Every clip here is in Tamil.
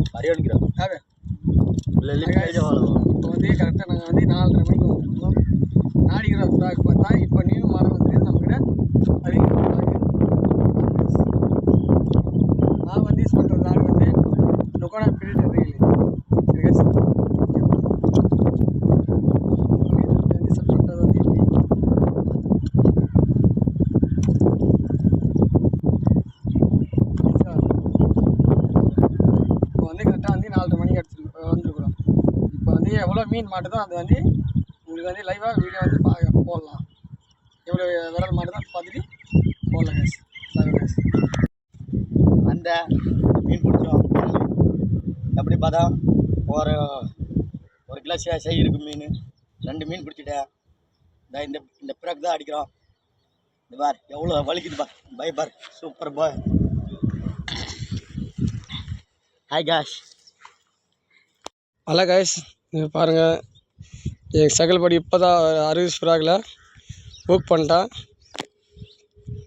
இப்போ வந்து கரெக்டாக நாங்கள் வந்து 4:30 மணிக்கு வந்துருக்கோம். நாடிக்கிற ஃப்ராக் பார்த்தா இப்போ நியூ மாடல் வந்து நம்மகிட்ட அதிகம் நான் வந்து யூஸ் பண்ணுற நாடு வந்து லொக்கோனா பில்டர் ரயில். எவ்வளோ மீன் மாட்டுதோ அது வந்து உங்களுக்கு வந்து லைவாக வீடியோ வந்து போடலாம். எவ்வளோ விரல் மாட்டுதோ பார்த்துட்டு போடலாம் கேஸ். அந்த மீன் பிடிச்சோம் எப்படி பார்த்தா ஒரு கிலோ சை இருக்கு மீன். 2 மீன் பிடிச்சிட்டேன். இந்த பிறகு தான் அடிக்கிறோம். இந்த பார் எவ்வளோ வலிக்குது பார். பை பார் super boy. Hi Kash. Hello guys, நீங்கள் பாருங்கள் என் சகல் படி இப்போ தான் 60 ஃப்ராகில் புக் பண்ணிட்டான்.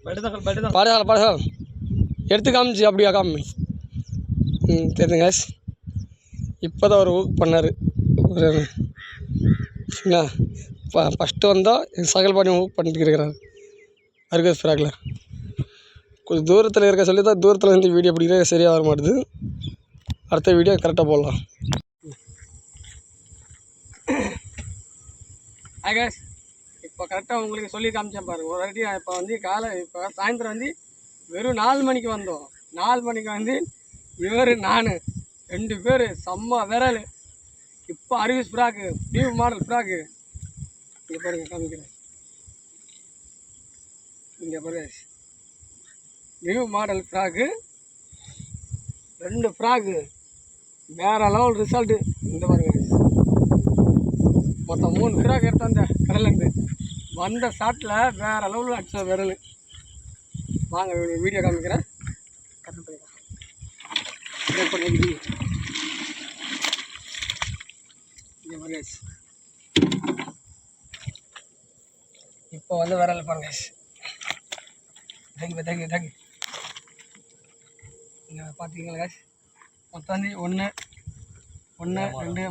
படுதால் எடுத்து காமிச்சு அப்படியா காமி. தெரியுது காய்ஸ், இப்போ தான் அவர் புக் பண்ணார். ஒரு என்ன ஃபஸ்ட்டு வந்தால் என் சகல் பாடி புக் பண்ணிட்டு இருக்கிறார் 60 ஃப்ராகில். கொஞ்சம் தூரத்தில் இருக்க சொல்லி தான் தூரத்தில் இருந்து வீடியோ பிடிக்கிறது சரியாக வர மாட்டுது. அடுத்த வீடியோ கரெக்டாக போடலாம். ஹாய் காய்ஸ், இப்போ கரெக்டாக உங்களுக்கு சொல்லி காமிச்சேன் பாருங்கள். ஒரு வாட்டி இப்போ வந்து இப்போ சாயந்தரம் வந்து வெறும் 4 மணிக்கு வந்தோம். 4 மணிக்கு வந்து இவர் நான் 2 பேர் செம்ம விரல். இப்போ 60 ஃப்ராக்கு நியூ மாடல் ஃப்ராக்கு. இங்கே பாருங்கள் காமிக்கிறேன். இங்கே பாருங்க நியூ மாடல் ஃப்ராக்கு 2 ஃப்ராக்கு வேறு லெவல் ரிசல்ட்டு. இந்த பாருங்க மொத்தம் 3 ஃப்ராக் எடுத்து அந்த கடலேருந்து வந்த ஷாட்டில் வேறு லெவலில் அடிச்ச விரல். வாங்க வீடியோ காமிக்கிறேன். கரெக்ட் பண்ணிக்கலாம். இப்போ வந்து விரல் பாருங்க. தங்கி இங்கே பார்த்தீங்களா காய்ஸ், மொத்தம் வந்து 1 2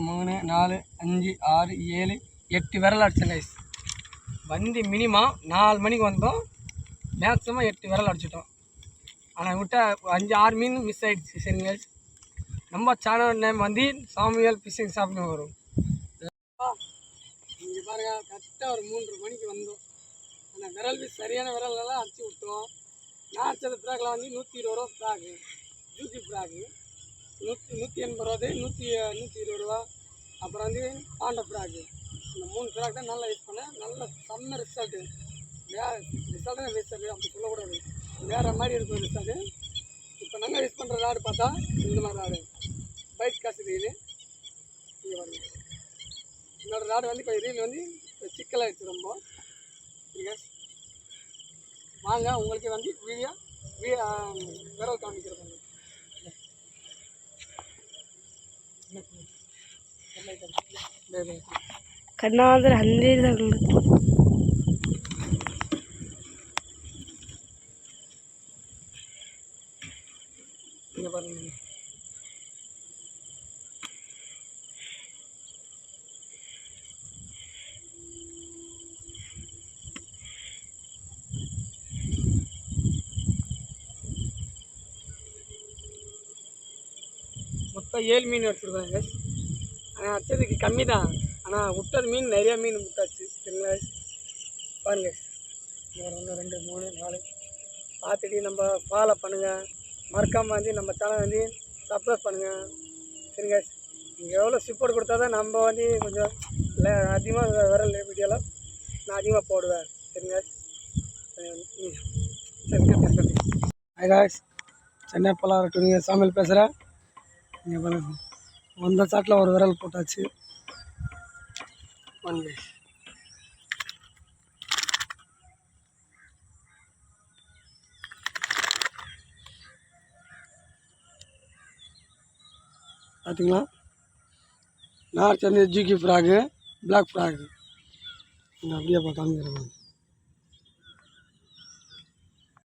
3 4 5 6 7 8 விரல் அடித்தேன் கைஸ். வந்து மினிமம் 4 மணிக்கு வந்தோம். மேக்ஸிமம் 8 விரல் அடிச்சிட்டோம். ஆனால் விட்ட 5-6 மீன் மிஸ் ஆகிடுச்சு. சரிங்க கைஸ், நம்ம சேனல் நேம் வந்து சாமுவேல் ஃபிஷிங் ஷாப்னு வரும். இங்கே பாருங்கள், கரெக்டாக ஒரு 3 மணிக்கு வந்தோம். அந்த விரல் சரியான விரலெல்லாம் அடிச்சு விட்டோம். நான் அடிச்சது ஃப்ராகில் வந்து 120 ரூபா ஃப்ராகு, ஜூசி ஃப்ராகு 180 ரூபா, 120 ரூபா. அப்புறம் வந்து பாண்ட ஃப்ராக்கு. இந்த 3 ஃப்ராக் தான் நல்லா யூஸ் பண்ணேன். நல்ல செம்ம ரிசல்ட்டு. ரிசல்ட்டு அப்படி சொல்லக்கூடாது, வேறு மாதிரி இருக்கும் ரிசல்ட்டு. இப்போ நாங்கள் யூஸ் பண்ணுற ராடு பார்த்தா இந்த மாதிரி ராடு பைட் காசு ரீலு. இங்கே பாருங்க, என்னோடய ராடு வந்து இப்போ ரீல் வந்து சிக்கலாகிடுச்சு ரொம்ப. வாங்க உங்களுக்கு வந்து வீடியோ விரல் காமிக்கிறேன். ಕಣ್ಣಾದ್ರೆ 15 இங்கே பாருங்க. மொத்தம் 7 மீன் அடிச்சிருக்காங்க. ஆனால் அடிச்சதுக்கு கம்மி தான், ஆனால் விட்டது மீன் நிறையா மீன் விட்டாச்சு. சரிங்களா பாருங்க. 1 2 3 4 பார்த்துட்டு நம்ம ஃபாலோ பண்ணுங்கள். மறக்காமல் வந்து நம்ம சேனல் வந்து சப்ஸ்கிரைப் பண்ணுங்கள். சரிங்க, நீங்கள் எவ்வளோ சப்போர்ட் கொடுத்தா தான் நம்ம வந்து கொஞ்சம் இல்லை அதிகமாக விரல் வீடியோலாம் நான் அதிகமாக போடுவேன். சரிங்க சரி. ஹாய் காய்ஸ், சென்னை பலாறு டூரிங்க சாமியல் பேசுகிறேன். இங்கே பாருங்க, வந்த சாட்டில் ஒரு விரல் போட்டாச்சு. வாங்க பார்த்தீங்களா, நார்த் வந்து ஜிகி ஃப்ராகு, பிளாக் ஃப்ராகு. அப்படியே காமிக்கிறேன்.